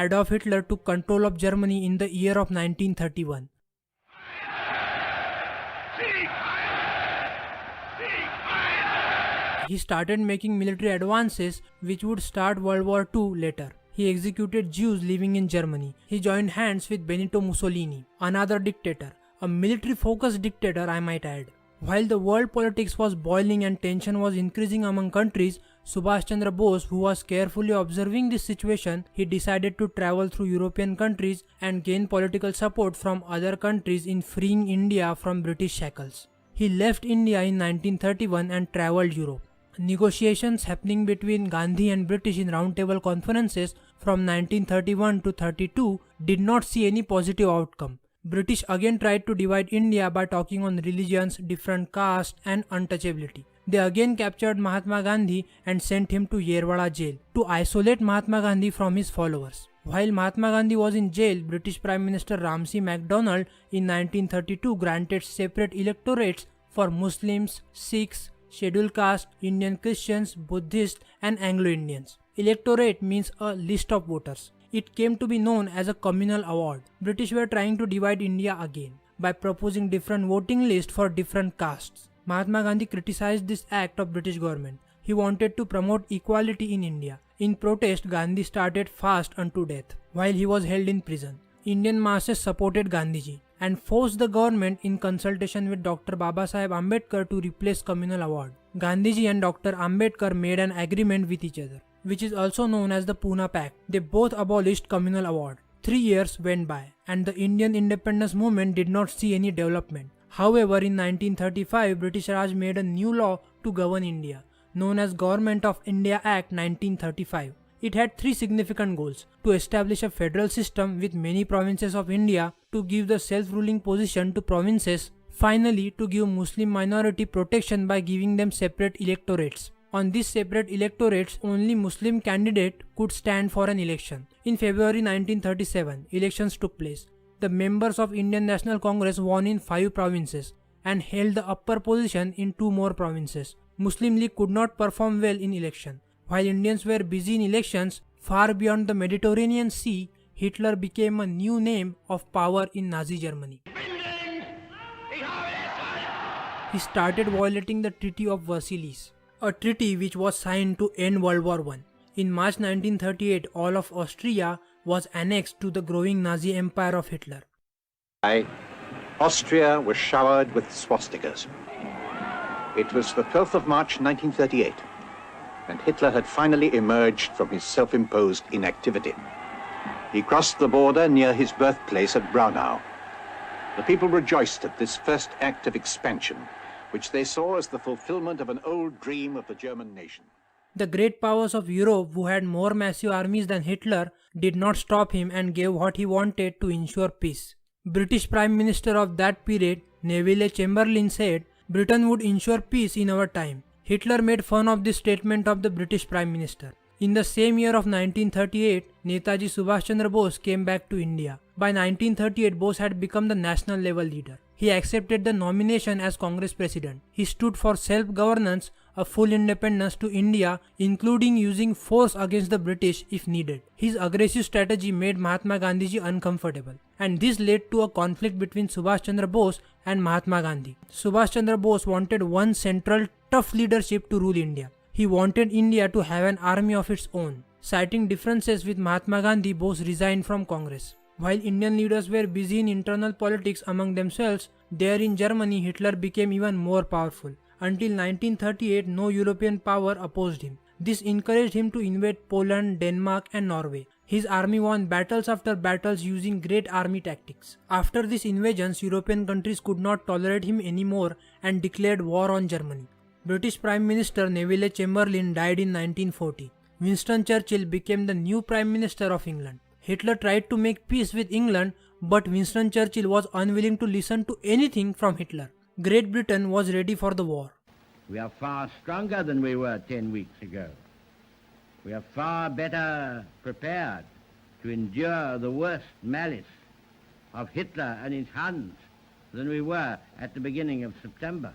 Adolf Hitler took control of Germany in the year of 1931. He started making military advances which would start World War II later. He executed Jews living in Germany. He joined hands with Benito Mussolini, another dictator, a military-focused dictator I might add. While the world politics was boiling and tension was increasing among countries, Subhash Chandra Bose, who was carefully observing this situation, he decided to travel through European countries and gain political support from other countries in freeing India from British shackles. He left India in 1931 and travelled Europe. Negotiations happening between Gandhi and British in roundtable conferences from 1931 to 32 did not see any positive outcome. British again tried to divide India by talking on religions, different castes and untouchability. They again captured Mahatma Gandhi and sent him to Yerwada jail to isolate Mahatma Gandhi from his followers. While Mahatma Gandhi was in jail, British Prime Minister Ramsay MacDonald in 1932 granted separate electorates for Muslims, Sikhs, scheduled caste, Indian Christians, Buddhists and Anglo-Indians. Electorate means a list of voters. It came to be known as a communal award. British were trying to divide India again by proposing different voting lists for different castes. Mahatma Gandhi criticized this act of British government. He wanted to promote equality in India. In protest, Gandhi started fast unto death while he was held in prison. Indian masses supported Gandhiji and forced the government in consultation with Dr. Babasaheb Ambedkar to replace communal award. Gandhiji and Dr. Ambedkar made an agreement with each other, which is also known as the Pune Pact. They both abolished communal award. 3 years went by and the Indian independence movement did not see any development. However, in 1935, British Raj made a new law to govern India, known as Government of India Act 1935. It had 3 significant goals: to establish a federal system with many provinces of India, to give the self-ruling position to provinces, finally to give Muslim minority protection by giving them separate electorates. On these separate electorates, only Muslim candidate could stand for an election. In February 1937, elections took place. The members of Indian National Congress won in 5 provinces and held the upper position in 2 more provinces. Muslim League could not perform well in election. While Indians were busy in elections, far beyond the Mediterranean Sea, Hitler became a new name of power in Nazi Germany. He started violating the Treaty of Versailles, a treaty which was signed to end World War I. In March 1938, all of Austria was annexed to the growing Nazi empire of Hitler. Austria was showered with swastikas. It was the 12th of March 1938, and Hitler had finally emerged from his self-imposed inactivity. He crossed the border near his birthplace at Braunau. The people rejoiced at this first act of expansion, which they saw as the fulfillment of an old dream of the German nation. The great powers of Europe, who had more massive armies than Hitler, did not stop him and gave what he wanted to ensure peace. British Prime Minister of that period, Neville Chamberlain, said, "Britain would ensure peace in our time." Hitler made fun of this statement of the British Prime Minister. In the same year of 1938, Netaji Subhash Chandra Bose came back to India. By 1938, Bose had become the national level leader. He accepted the nomination as Congress President. He stood for self-governance, a full independence to India, including using force against the British if needed. His aggressive strategy made Mahatma Gandhiji uncomfortable, and this led to a conflict between Subhash Chandra Bose and Mahatma Gandhi. Subhash Chandra Bose wanted one central, tough leadership to rule India. He wanted India to have an army of its own. Citing differences with Mahatma Gandhi, Bose resigned from Congress. While Indian leaders were busy in internal politics among themselves, there in Germany Hitler became even more powerful. Until 1938, no European power opposed him. This encouraged him to invade Poland, Denmark and Norway. His army won battles after battles using great army tactics. After these invasions, European countries could not tolerate him anymore and declared war on Germany. British Prime Minister Neville Chamberlain died in 1940. Winston Churchill became the new Prime Minister of England. Hitler tried to make peace with England, but Winston Churchill was unwilling to listen to anything from Hitler. Great Britain was ready for the war. We are far stronger than we were 10 weeks ago. We are far better prepared to endure the worst malice of Hitler and his Huns than we were at the beginning of September.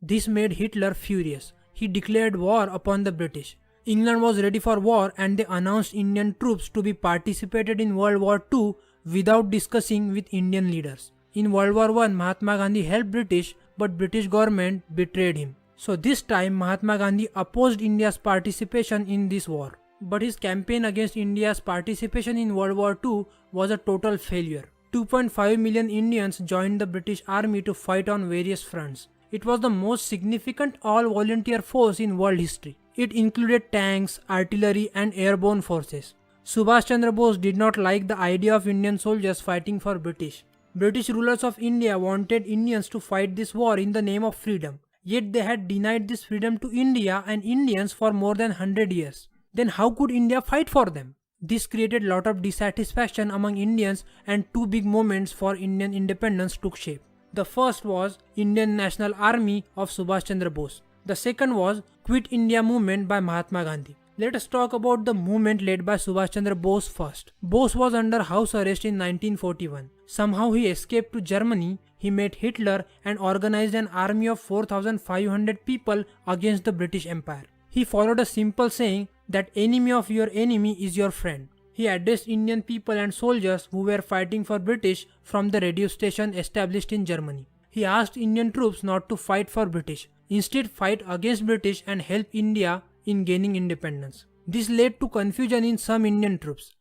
This made Hitler furious. He declared war upon the British. England was ready for war and they announced Indian troops to be participated in World War II without discussing with Indian leaders. In World War I, Mahatma Gandhi helped British, but British government betrayed him. So this time Mahatma Gandhi opposed India's participation in this war. But his campaign against India's participation in World War II was a total failure. 2.5 million Indians joined the British Army to fight on various fronts. It was the most significant all-volunteer force in world history. It included tanks, artillery and airborne forces. Subhash Chandra Bose did not like the idea of Indian soldiers fighting for British. British rulers of India wanted Indians to fight this war in the name of freedom. Yet they had denied this freedom to India and Indians for more than 100 years. Then how could India fight for them? This created a lot of dissatisfaction among Indians and two big movements for Indian independence took shape. The first was Indian National Army of Subhash Chandra Bose. The second was Quit India movement by Mahatma Gandhi. Let us talk about the movement led by Subhash Chandra Bose first. Bose was under house arrest in 1941. Somehow he escaped to Germany. He met Hitler and organized an army of 4,500 people against the British Empire. He followed a simple saying that enemy of your enemy is your friend. He addressed Indian people and soldiers who were fighting for British from the radio station established in Germany. He asked Indian troops not to fight for British, instead fight against British and help India in gaining independence. This led to confusion in some Indian troops.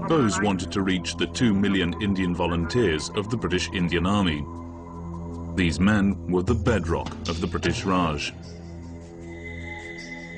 Bose wanted to reach the 2 million Indian volunteers of the British Indian Army. These men were the bedrock of the British Raj.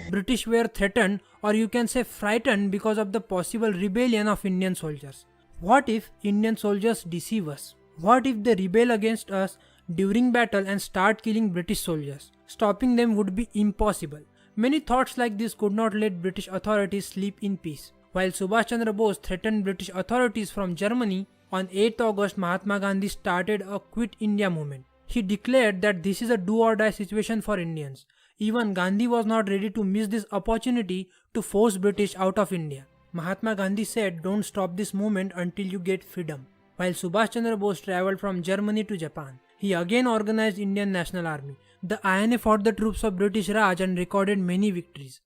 British were threatened, or you can say frightened, because of the possible rebellion of Indian soldiers. What if Indian soldiers deceive us? What if they rebel against us during battle and start killing British soldiers? Stopping them would be impossible. Many thoughts like this could not let British authorities sleep in peace. While Subhash Chandra Bose threatened British authorities from Germany, on 8th August Mahatma Gandhi started a Quit India movement. He declared that this is a do-or-die situation for Indians. Even Gandhi was not ready to miss this opportunity to force British out of India. Mahatma Gandhi said, "Don't stop this movement until you get freedom." While Subhash Chandra Bose travelled from Germany to Japan, he again organized Indian National Army. The INA fought the troops of British Raj and recorded many victories.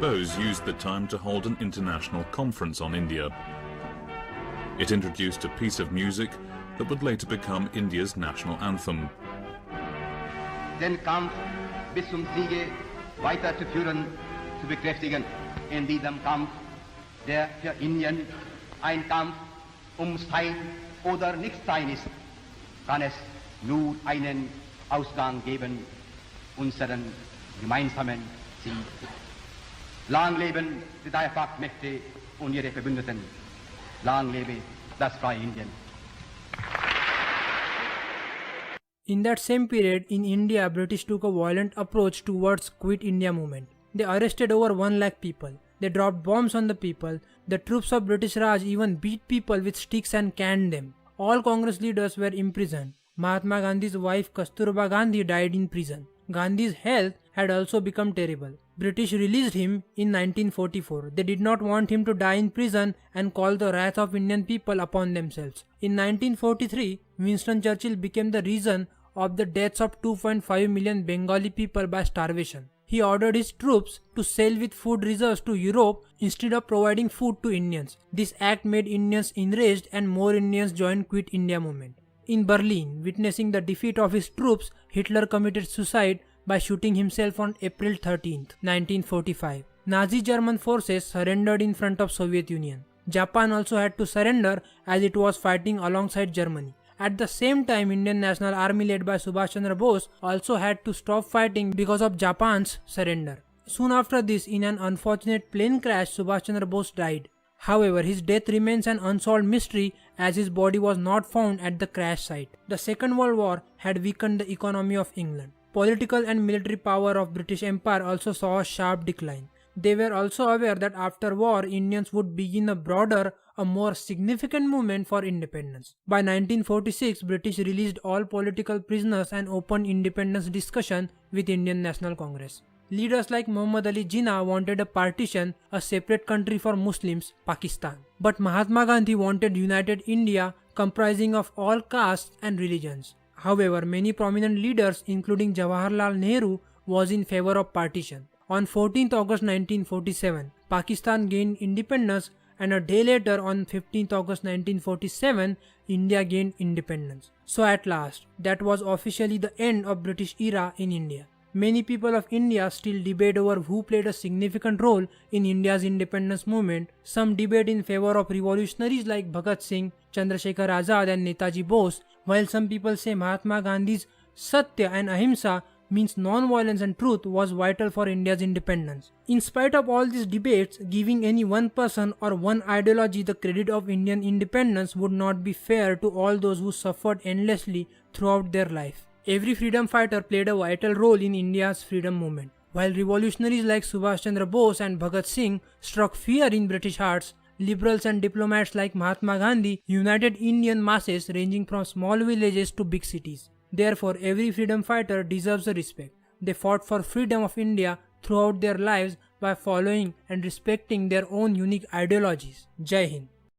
Bose used the time to hold an international conference on India. It introduced a piece of music that would later become India's national anthem. Den Kampf bis zum Siege weiterzuführen, zu bekräftigen. In diesem Kampf, der für Indien ein Kampf Sein oder Nichtsein ist, kann es nur einen Ausgang geben, unseren gemeinsamen Sieg. Lang leben die Dreifachmächte und ihre Verbündeten. Lang lebe das freie Indien. In that same period, in India, British took a violent approach towards Quit India movement. They arrested over 1 lakh people. They dropped bombs on the people. The troops of British Raj even beat people with sticks and canned them. All Congress leaders were imprisoned. Mahatma Gandhi's wife Kasturba Gandhi died in prison. Gandhi's health had also become terrible. British released him in 1944. They did not want him to die in prison and called the wrath of Indian people upon themselves. In 1943, Winston Churchill became the reason of the deaths of 2.5 million Bengali people by starvation. He ordered his troops to sail with food reserves to Europe instead of providing food to Indians. This act made Indians enraged and more Indians joined Quit India movement. In Berlin, witnessing the defeat of his troops, Hitler committed suicide by shooting himself on April 13, 1945. Nazi German forces surrendered in front of Soviet Union. Japan also had to surrender as it was fighting alongside Germany. At the same time, Indian National Army led by Subhash Chandra Bose also had to stop fighting because of Japan's surrender. Soon after this, in an unfortunate plane crash, Subhash Chandra Bose died. However, his death remains an unsolved mystery as his body was not found at the crash site. The Second World War had weakened the economy of England. Political and military power of British Empire also saw a sharp decline. They were also aware that after war, Indians would begin a more significant movement for independence. By 1946, British released all political prisoners and opened independence discussion with Indian National Congress. Leaders like Muhammad Ali Jinnah wanted a partition, a separate country for Muslims, Pakistan. But Mahatma Gandhi wanted united India comprising of all castes and religions. However, many prominent leaders, including Jawaharlal Nehru, was in favor of partition. On 14th August 1947, Pakistan gained independence, and a day later, on 15th August 1947, India gained independence. So at last, that was officially the end of British era in India. Many people of India still debate over who played a significant role in India's independence movement. Some debate in favor of revolutionaries like Bhagat Singh, Chandrasekhar Azad and Netaji Bose, while some people say Mahatma Gandhi's Satya and Ahimsa means non-violence and truth was vital for India's independence. In spite of all these debates, giving any one person or one ideology the credit of Indian independence would not be fair to all those who suffered endlessly throughout their life. Every freedom fighter played a vital role in India's freedom movement. While revolutionaries like Subhash Chandra Bose and Bhagat Singh struck fear in British hearts, liberals and diplomats like Mahatma Gandhi united Indian masses ranging from small villages to big cities. Therefore, every freedom fighter deserves a respect. They fought for freedom of India throughout their lives by following and respecting their own unique ideologies. Jai Hind.